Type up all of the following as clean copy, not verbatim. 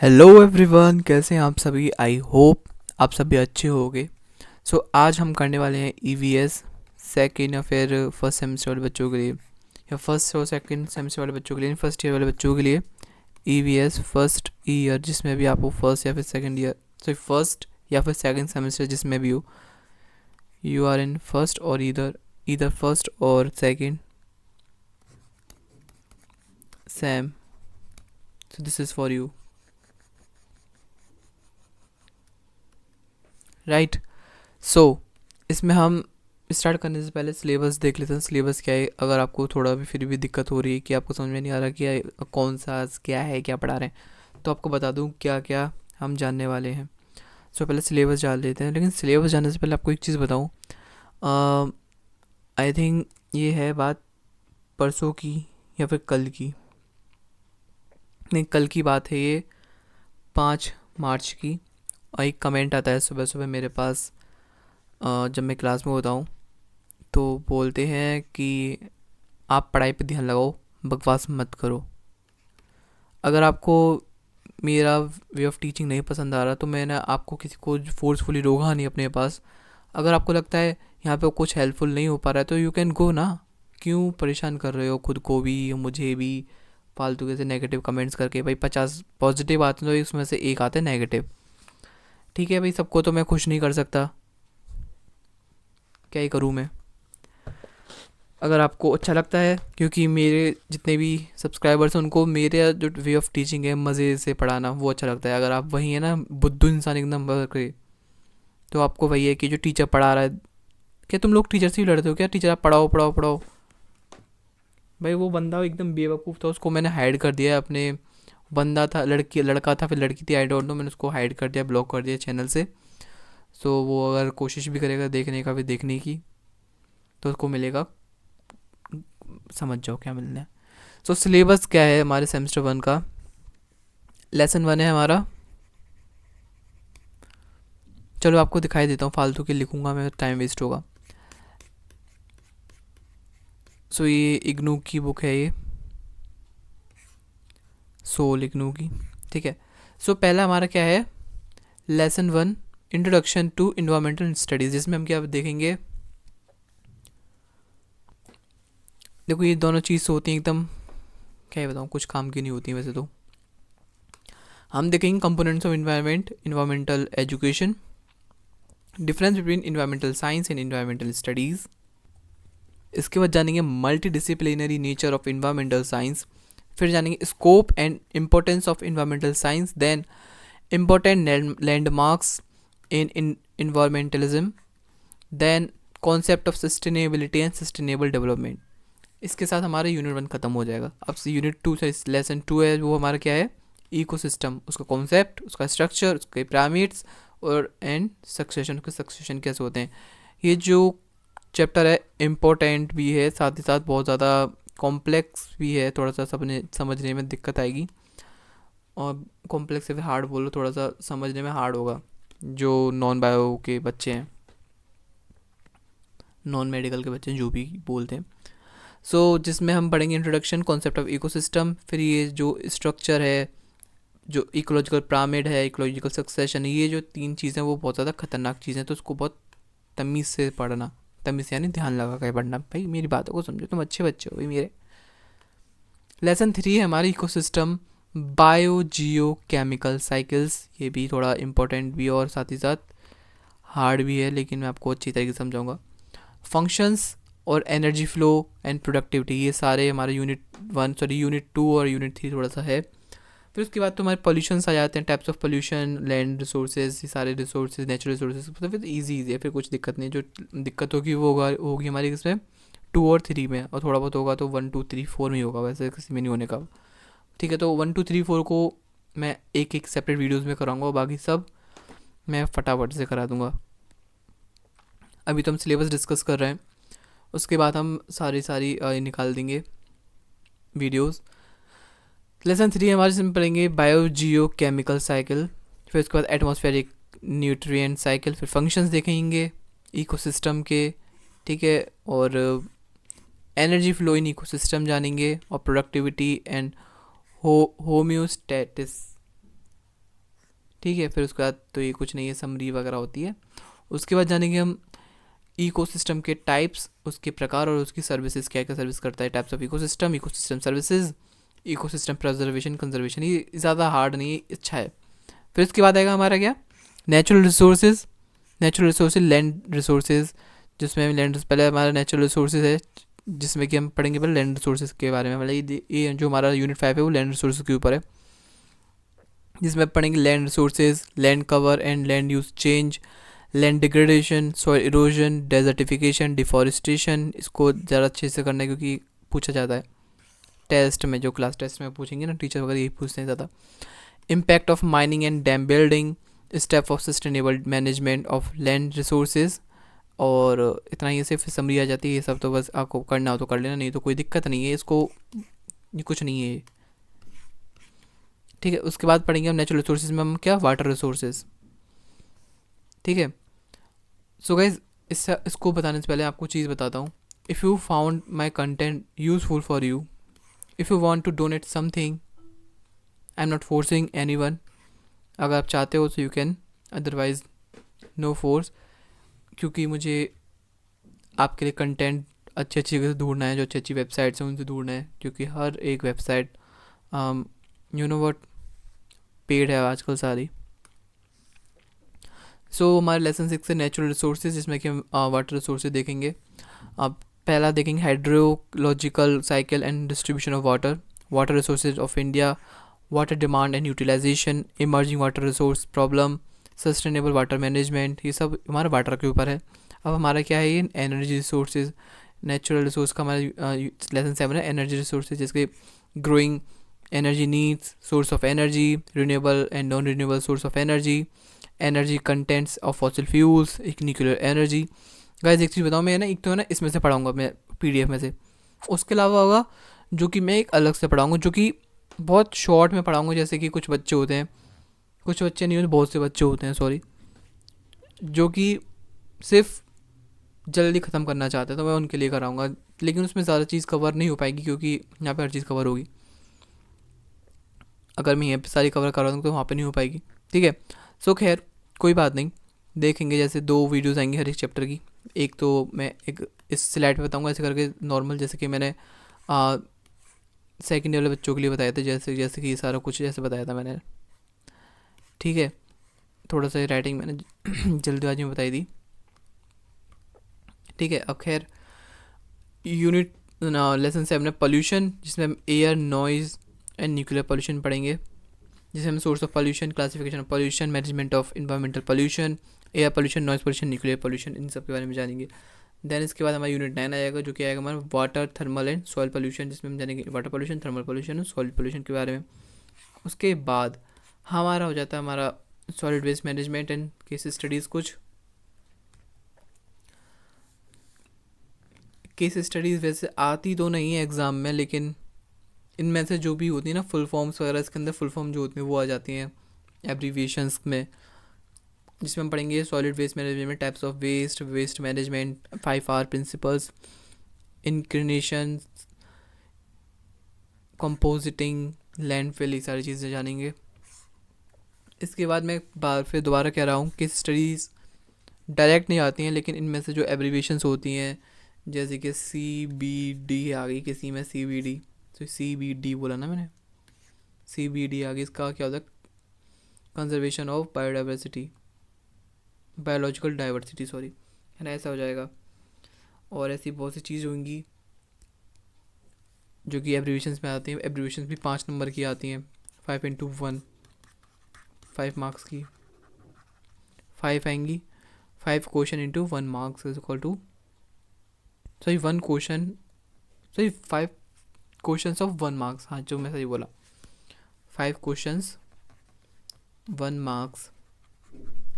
Hello everyone, कैसे हैं आप सभी। आई होप आप सभी अच्छे होंगे। आज हम करने वाले हैं ईवीएस सेकेंड या फिर फर्स्ट सेमेस्टर वाले बच्चों के लिए, या फर्स्ट और सेकेंड सेमेस्टर वाले बच्चों के लिए, फर्स्ट ईयर वाले बच्चों के लिए ईवीएस फर्स्ट ईयर, जिसमें भी आपको फर्स्ट या फिर सेकेंड ईयर, सॉरी फर्स्ट या फिर सेकेंड सेमेस्टर जिसमें भी हो, यू आर इन फर्स्ट और इधर इधर फर्स्ट और second same, so this is for you, right. इसमें हम स्टार्ट करने से पहले सिलेबस देख लेते हैं। सिलेबस क्या है, अगर आपको थोड़ा भी फिर भी दिक्कत हो रही है कि आपको समझ में नहीं आ रहा कि कौन सा क्या है, क्या पढ़ा रहे हैं, तो आपको बता दूं क्या क्या हम जानने वाले हैं। पहले सिलेबस जान लेते हैं, लेकिन सिलेबस जानने से पहले आपको एक चीज़ बताऊं। आई थिंक ये है बात परसों की या फिर कल की, नहीं कल की बात है ये, 5 मार्च की। और एक कमेंट आता है सुबह सुबह मेरे पास, जब मैं क्लास में होता हूँ, तो बोलते हैं कि आप पढ़ाई पे ध्यान लगाओ, बकवास मत करो। अगर आपको मेरा वे ऑफ टीचिंग नहीं पसंद आ रहा, तो मैंने आपको किसी को फोर्सफुली रोका नहीं अपने पास। अगर आपको लगता है यहाँ पे कुछ हेल्पफुल नहीं हो पा रहा है, तो यू कैन गो ना। क्यों परेशान कर रहे हो खुद को भी मुझे भी फालतू के से नेगेटिव कमेंट्स करके। भाई 50 पॉजिटिव आते हैं तो उसमें से एक आते हैं नेगेटिव। ठीक है भाई, सबको तो मैं खुश नहीं कर सकता, क्या ही करूँ मैं। अगर आपको अच्छा लगता है, क्योंकि मेरे जितने भी सब्सक्राइबर्स हैं उनको मेरे जो वे ऑफ टीचिंग है, मज़े से पढ़ाना, वो अच्छा लगता है। अगर आप वही है ना बुद्धू इंसान एकदम के, तो आपको वही है कि जो टीचर पढ़ा रहा है, क्या तुम लोग टीचर से ही लड़ते हो क्या? टीचर आप पढ़ाओ पढ़ाओ पढ़ाओ। भाई वो बंदा एकदम बेवकूफ़ था, उसको मैंने हाइड कर दिया अपने। बंदा था, लड़का था फिर लड़की थी, आई डोंट नो, मैंने उसको हाइड कर दिया, ब्लॉक कर दिया चैनल से। वो अगर कोशिश भी करेगा देखने का, भी देखने की, तो उसको मिलेगा, समझ जाओ क्या मिलना है। सिलेबस क्या है हमारे सेमेस्टर 1 का। लेसन 1 है हमारा। चलो आपको दिखाई देता हूँ, फालतू के लिखूंगा मैं, टाइम वेस्ट होगा। ये इग्नू की बुक है ये, सोल इग्नू की। ठीक है। पहला हमारा क्या है, lesson 1, introduction to environmental studies, जिसमें हम क्या देखेंगे। देखो ये दोनों चीज़ होती हैं एकदम, क्या ही बताऊँ, कुछ काम की नहीं होती वैसे तो। हम देखेंगे components of environment, environmental education, difference between environmental science and environmental studies. इसके बाद जानेंगे multi disciplinary nature of environmental science, फिर जानेंगे scope and importance of environmental science, then important landmarks in environmentalism, then concept of sustainability and sustainable development. इसके साथ हमारा unit 1 खत्म हो जाएगा। अब से यूनिट 2 से लेसन 2 है, वो हमारा क्या है, इकोसिस्टम, उसका कॉन्सेप्ट, उसका स्ट्रक्चर, उसके पिरामिड्स और एंड सक्सेशन, उसके सक्सेशन कैसे होते हैं। ये जो चैप्टर है इम्पोर्टेंट भी है, साथ ही साथ बहुत ज़्यादा कॉम्प्लेक्स भी है, थोड़ा सा समझने में दिक्कत आएगी। और कॉम्प्लेक्स से हार्ड बोलो, थोड़ा सा समझने में हार्ड होगा जो नॉन बायो के बच्चे हैं, नॉन मेडिकल के बच्चे हैं, जो भी बोलते हैं। जिसमें हम पढ़ेंगे इंट्रोडक्शन, कॉन्सेप्ट ऑफ इकोसिस्टम, फिर ये जो स्ट्रक्चर है, जो इकोलॉजिकल पिरामिड है, इकोलॉजिकल सक्सेशन, ये जो 3 चीज़ें वो बहुत ज़्यादा खतरनाक चीज़ें हैं, तो उसको बहुत तमीज़ से पढ़ना। तमीज़ यानी ध्यान लगा कर पढ़ना। भाई मेरी बातों को समझो, तुम अच्छे बच्चे हो भाई मेरे। लेसन 3 है हमारी इकोसिस्टम, बायो जियो केमिकल साइकिल्स। ये भी थोड़ा इम्पोर्टेंट भी है और साथ ही साथ हार्ड भी है, लेकिन मैं आपको अच्छी तरीके से समझाऊंगा। फंक्शंस और एनर्जी फ्लो एंड प्रोडक्टिविटी, ये सारे हमारे यूनिट 2 और यूनिट 3 थोड़ा सा है। फिर उसके बाद तो हमारे पॉल्यूशंस आ जाते हैं, types of pollution, land resources, ये सारे रिसोर्सेज, नेचुरल रिसोर्सेज। तो फिर ईजी है, फिर कुछ दिक्कत नहीं। जो दिक्कत होगी वो होगी हमारी इसमें 2 और 3 में, और थोड़ा बहुत होगा तो 1 2 3 4 में ही होगा, वैसे किसी में नहीं होने का। ठीक है, तो 1 2 3 4 को मैं एक एक सेपरेट वीडियोज़ में कराऊंगा, और बाकी सब मैं फटाफट से करा दूंगा। अभी तो हम सिलेबस डिस्कस कर रहे हैं, उसके बाद हम सारी निकाल देंगे वीडियोज़। लेसन 3 हमारे इसमें पढ़ेंगे बायो जियो केमिकल साइकिल, फिर उसके बाद एटमॉस्फेरिक न्यूट्रिएंट साइकिल, फिर फंक्शंस देखेंगे इकोसिस्टम के। ठीक है, और एनर्जी फ्लो इन इकोसिस्टम जानेंगे, और प्रोडक्टिविटी एंड होम्योस्टेटिस, ठीक है। फिर उसके बाद तो ये कुछ नहीं है, समरी वगैरह होती है। उसके बाद जानेंगे हम इकोसिस्टम के टाइप्स, उसके प्रकार और उसकी सर्विसेज, क्या क्या सर्विस करता है, types of ecosystem, ecosystem services, ecosystem preservation, conservation. ये ज़्यादा हार्ड नहीं है, अच्छा है। फिर इसके बाद आएगा हमारा क्या, natural resources. Natural resources, land resources, जिसमें लैंड, पहले हमारा नेचुरल रिसोर्सेज है, जिसमें कि हम पढ़ेंगे पहले लैंड रिसोर्सेज के बारे में। मतलब ये जो हमारा यूनिट 5 है वो लैंड रिसोर्सेज के ऊपर है, जिसमें पढ़ेंगे land resources, land cover and land use change, land degradation, soil erosion, desertification, deforestation. इसको ज़्यादा अच्छे से करना है क्योंकि पूछा जाता है टेस्ट में, जो क्लास टेस्ट में पूछेंगे ना टीचर वगैरह, यही पूछते हैं ज़्यादा। Impact of mining and dam building, step of sustainable management of land resources. और इतना ही से फिर समरी आ जाती है। ये सब तो बस आपको करना हो तो कर लेना, नहीं तो कोई दिक्कत नहीं है, इसको ये कुछ नहीं है, ठीक है। उसके बाद पढ़ेंगे हम नेचुरल रिसोर्सेज में हम क्या, वाटर रिसोर्सेज, ठीक है। सो गाइज इसको बताने से पहले आपको चीज़ बताता हूँ। If you found my content useful for you, if you want to donate something, I am not forcing anyone. अगर आप चाहते हो तो you can, otherwise no force, क्योंकि मुझे आपके लिए कंटेंट अच्छी अच्छी जगह से ढूंढना है, जो अच्छी अच्छी वेबसाइट्स हैं उनसे ढूंढना है, क्योंकि हर एक website you know what paid है आजकल सारी। सो हमारे लेसन 6 से नेचुरल रिसोर्सेज, जिसमें कि हम वाटर रिसोर्सेज देखेंगे। अब पहला देखेंगे hydrological cycle and distribution of water, water resources of India, water demand and utilization, emerging water resource problem, sustainable water management. ये सब हमारा वाटर के ऊपर है। अब हमारा क्या है, ये एनर्जी रिसोर्सेज, नेचुरल रिसोर्स का हमारा लेसन 7 है, एनर्जी रिसोर्सेज, जिसके growing energy needs, source of energy, renewable and non renewable source of energy, energy contents of fossil fuels, एक न्यूक्लियर एनर्जी। गाइस एक चीज़ बताऊँ, मैं ना एक तो है ना इसमें से पढ़ाऊँगा मैं PDF में से, उसके अलावा होगा जो कि मैं एक अलग से पढ़ाऊँगा, जो कि बहुत शॉर्ट में पढ़ाऊँगा। जैसे कि कुछ बच्चे होते हैं, कुछ बच्चे नहीं होते, बहुत से बच्चे होते हैं सॉरी, जो कि सिर्फ जल्दी ख़त्म करना चाहते हैं, तो मैं उनके लिए कराऊँगा। लेकिन उसमें ज़्यादा चीज़ कवर नहीं हो पाएगी, क्योंकि यहाँ पे हर चीज़ कवर होगी। अगर मैं यहाँ पे सारी कवर करा दूँगा तो वहाँ पे नहीं हो पाएगी, ठीक है। सो खैर कोई बात नहीं, देखेंगे। जैसे 2 वीडियोस आएंगी हर एक चैप्टर की, एक तो मैं एक इस स्लाइड पे बताऊंगा ऐसे करके नॉर्मल, जैसे कि मैंने सेकेंड वाले बच्चों के लिए बताया था, जैसे जैसे कि सारा कुछ जैसे बताया था मैंने, ठीक है। थोड़ा सा राइटिंग मैंने जल्दबाजी में बताई थी, ठीक है। अब खैर यूनिट लेसन 7 में पोल्यूशन, जिसमें हम air, noise and nuclear pollution पढ़ेंगे, जिसे हम source of pollution, classification of pollution, management of environmental pollution, air pollution, noise pollution, nuclear pollution, इन सब के बारे में जानेंगे। देन इसके बाद हमारा यूनिट 9 आएगा, जो कि आएगा हमारा water, thermal and soil pollution, जिसमें हम जानेंगे वाटर पोल्यूशन, थर्मल पोल्यूशन और सॉइल पोल्यूशन के बारे में। उसके बाद हमारा हो जाता है हमारा solid waste management and case studies. कुछ केस स्टडीज़ वैसे आती तो नहीं है एग्ज़ाम में, लेकिन इनमें से जो भी होती है ना फुल फॉर्म्स वगैरह, इसके अंदर फुल फॉर्म जो होती है वो आ जाती हैं एब्रीविएशंस में, जिसमें हम पढ़ेंगे solid waste management, types of waste, waste management, 5R principles, incineration, composting, landfill, ये सारी चीज़ें जानेंगे। इसके बाद मैं फिर दोबारा कह रहा हूँ कि स्टडीज़ डायरेक्ट नहीं आती हैं, लेकिन इनमें से जो एब्रीविएशंस होती हैं, जैसे कि CBD आ गई, किसी में CBD, तो CBD बोला ना मैंने, CBD आ गई, इसका क्या होता है, conservation of biodiversity, biological diversity sorry, है ना, ऐसा हो जाएगा। और ऐसी बहुत सी चीज़ होंगी जो कि एब्रीविएशंस में आती हैं। एब्रीविएशंस भी 5 नंबर की आती हैं, 5x1, 5 मार्क्स की, 5 आएंगी, 5 question into 1 marks is equal to, sorry 1 question, sorry 5 questions of 1 marks, हाँ जो मैं सही बोला, 5 क्वेश्चंस 1 मार्क्स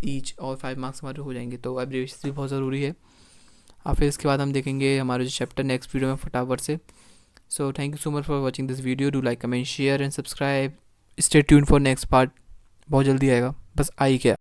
ईच, और 5 मार्क्स हमारे हो जाएंगे। तो एब्रीविएशन भी बहुत ज़रूरी है। और फिर इसके बाद हम देखेंगे हमारे जो चैप्टर नेक्स्ट वीडियो में फटाफट से। So thank you so much for watching this video, do like, comment, share and subscribe, stay tune for next part, बहुत जल्दी आएगा, बस आई क्या।